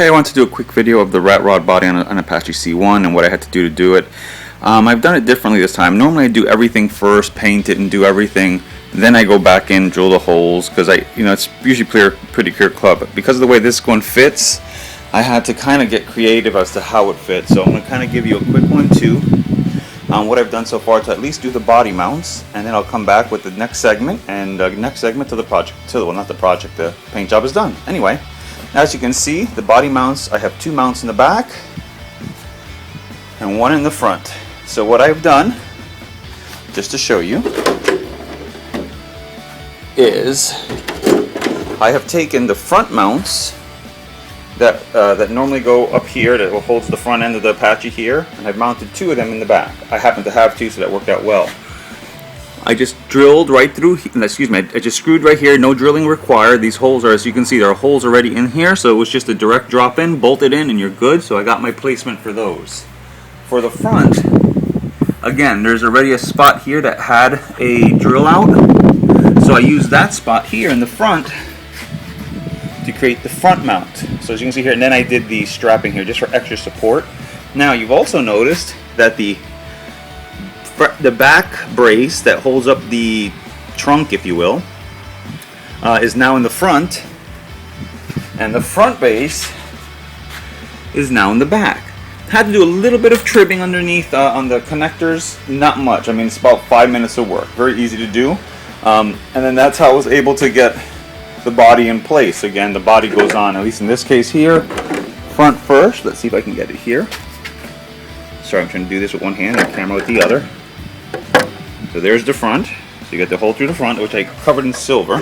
Okay, I want to do a quick video of the Rat Rod body on an Apache C1 and what I had to do it. I've done it differently this time. Normally I do everything first, paint it and do everything, then I go back in, drill the holes, because it's usually pretty clear cut. But because of the way this one fits, I had to kind of get creative as to how it fits. So I'm going to kind of give you a quick one too on what I've done so far to at least do the body mounts, and then I'll come back with the next segment and next segment to the project. Well, not the project, the paint job is done. Anyway, as you can see, the body mounts, I have 2 mounts in the back and 1 in the front. So what I've done, just to show you, is I have taken the front mounts that normally go up here, that holds the front end of the Apache here, and I've mounted 2 of them in the back. I happen to have 2, so that worked out well. I just drilled right through, I just screwed right here, no drilling required. These holes are, as you can see, there are holes already in here, so it was just a direct drop in, bolted in, and you're good. So I got my placement for those. For the front, again, there's already a spot here that had a drill out, so I used that spot here in the front to create the front mount. So as you can see here, and then I did the strapping here just for extra support. Now you've also noticed that the back brace that holds up the trunk, if you will, is now in the front, and the front base is now in the back. Had to do a little bit of trimming underneath on the connectors, not much. I mean, it's about 5 minutes of work, very easy to do. And then that's how I was able to get the body in place. Again, the body goes on, at least in this case here, front first. Let's see if I can get it here. Sorry, I'm trying to do this with one hand and the camera with the other. So there's the front. So you get the hole through the front, which I covered in silver.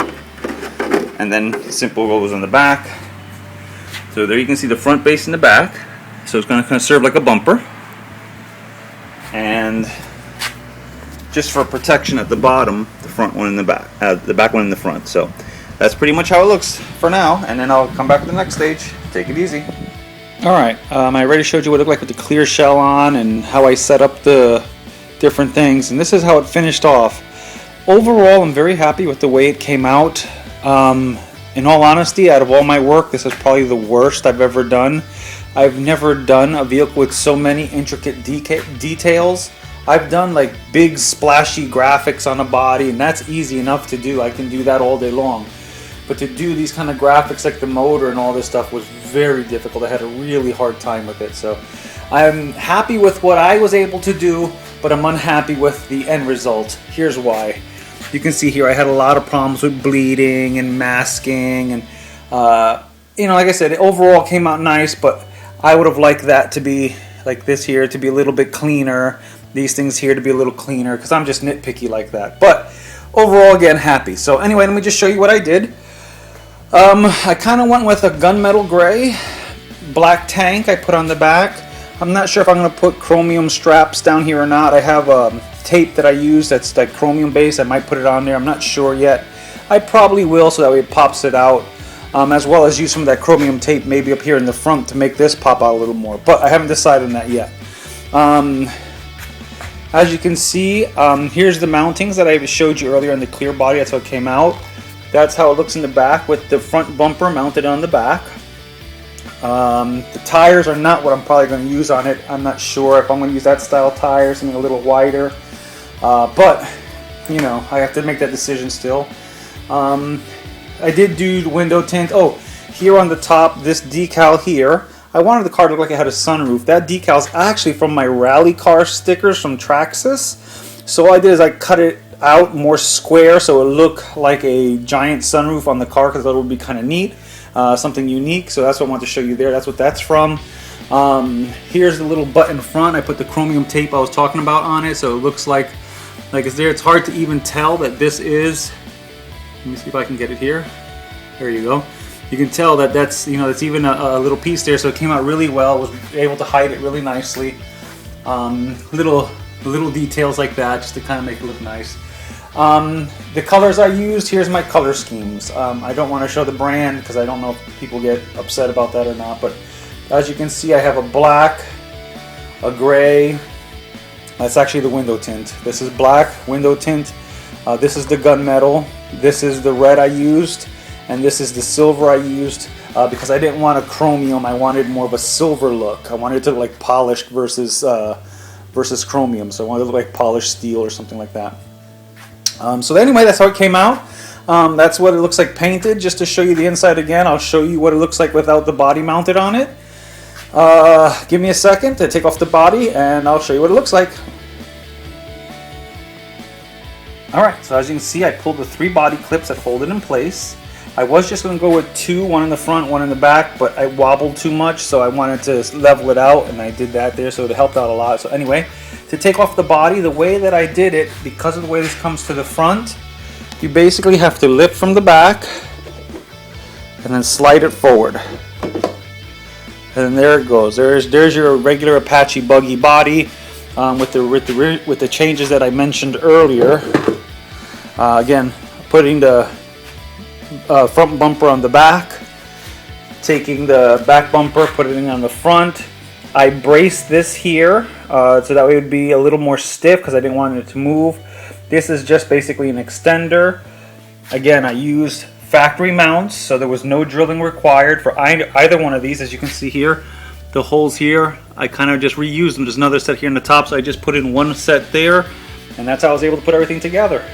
And then simple goes on the back. So there you can see the front base in the back. So it's going to kind of serve like a bumper. And just for protection at the bottom, the front one in the back, the back one in the front. So that's pretty much how it looks for now. And then I'll come back to the next stage. Take it easy. Alright, I already showed you what it looked like with the clear shell on and how I set up the different things, and this is how it finished off. Overall, I'm very happy with the way it came out. In all honesty, out of all my work, this is probably the worst I've ever done. I've never done a vehicle with so many intricate details. I've done like big splashy graphics on a body, and that's easy enough to do. I can do that all day long. But to do these kind of graphics like the motor and all this stuff was very difficult. I had a really hard time with it. So I'm happy with what I was able to do, but I'm unhappy with the end result. Here's why. You can see here I had a lot of problems with bleeding and masking, and like I said, it overall came out nice, but I would have liked that to be like this here, to be a little bit cleaner, these things here to be a little cleaner, because I'm just nitpicky like that. But overall, again, happy. So anyway, let me just show you what I did. I kind of went with a gunmetal gray black tank I put on the back. I'm not sure if I'm going to put chromium straps down here or not. I have tape that I use that's like chromium based. I might put it on there. I'm not sure yet. I probably will, so that way it pops it out. As well as use some of that chromium tape maybe up here in the front to make this pop out a little more. But I haven't decided on that yet. As you can see, here's the mountings that I showed you earlier on the clear body. That's how it came out. That's how it looks in the back with the front bumper mounted on the back. The tires are not what I'm probably going to use on it. I'm not sure if I'm going to use that style tire, something a little wider. But, I have to make that decision still. I did do window tint. Oh, here on the top, this decal here, I wanted the car to look like it had a sunroof. That decal is actually from my rally car stickers from Traxxas. So all I did is I cut it out more square so it looked like a giant sunroof on the car, because that would be kind of neat. Something unique, so that's what I wanted to show you there. That's what that's from. Here's the little button front. I put the chromium tape I was talking about on it, so it looks like it's there. It's hard to even tell that this is, let me see if I can get it here. There you go. You can tell that that's it's even a little piece there, so it came out really well. Was able to hide it really nicely. Little details like that just to kind of make it look nice. The colors I used, here's my color schemes. I don't want to show the brand because I don't know if people get upset about that or not, but as you can see, I have a black, a gray. That's actually the window tint. This is black window tint. This is the gunmetal. This is the red I used, and this is the silver I used. because I didn't want a chromium. I wanted more of a silver look. I wanted it to look like polished versus chromium. So I wanted it to look like polished steel or something like that. So anyway, that's how it came out. That's what it looks like painted. Just to show you the inside again, I'll show you what it looks like without the body mounted on it. Give me a second to take off the body and I'll show you what it looks like. Alright, so as you can see, I pulled the 3 body clips that hold it in place. I was just going to go with 2, one in the front, one in the back, but I wobbled too much, so I wanted to level it out, and I did that there, so it helped out a lot. So anyway, to take off the body, the way that I did it, because of the way this comes to the front, you basically have to lift from the back and then slide it forward. And there it goes. There's your regular Apache buggy body with the changes that I mentioned earlier. Again, putting the front bumper on the back, taking the back bumper, putting it on the front. I braced this here so that way it would be a little more stiff because I didn't want it to move. This is just basically an extender. Again, I used factory mounts, so there was no drilling required for either one of these. As you can see here, the holes here, I kind of just reused them. There's another set here in the top, so I just put in one set there, and that's how I was able to put everything together.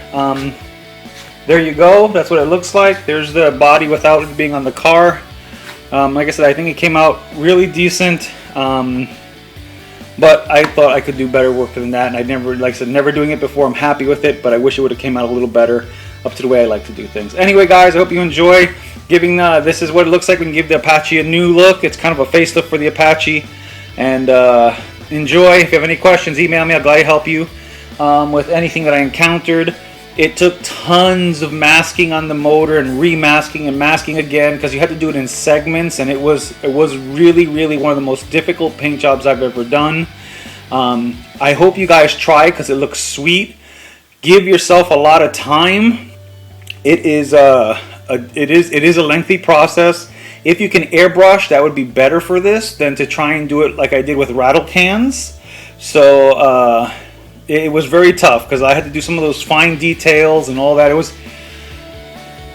There you go. That's what it looks like. There's the body without it being on the car. Like I said, I think it came out really decent, but I thought I could do better work than that, and I never, like I said, never doing it before. I'm happy with it, but I wish it would have came out a little better, up to the way I like to do things. Anyway, guys, I hope you enjoy giving. This is what it looks like when you give the Apache a new look. It's kind of a facelift for the Apache, and enjoy. If you have any questions, email me. I'll gladly help you with anything that I encountered. It took tons of masking on the motor and remasking and masking again because you had to do it in segments, and it was really one of the most difficult paint jobs I've ever done. I hope you guys try because it looks sweet. Give yourself a lot of time. It is a lengthy process. If you can airbrush, that would be better for this than to try and do it like I did with rattle cans. So it was very tough because I had to do some of those fine details and all that. It was,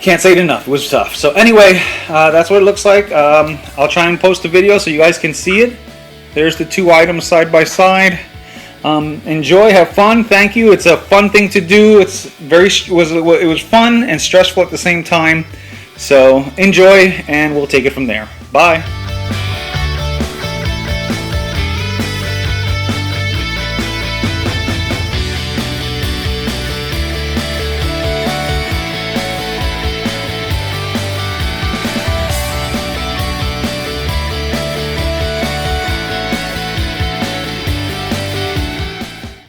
can't say it enough, it was tough. So anyway, that's what it looks like. I'll try and post a video so you guys can see it. There's the 2 items side by side. Enjoy, have fun. Thank you. It's a fun thing to do. It was fun and stressful at the same time. So enjoy, and we'll take it from there. Bye.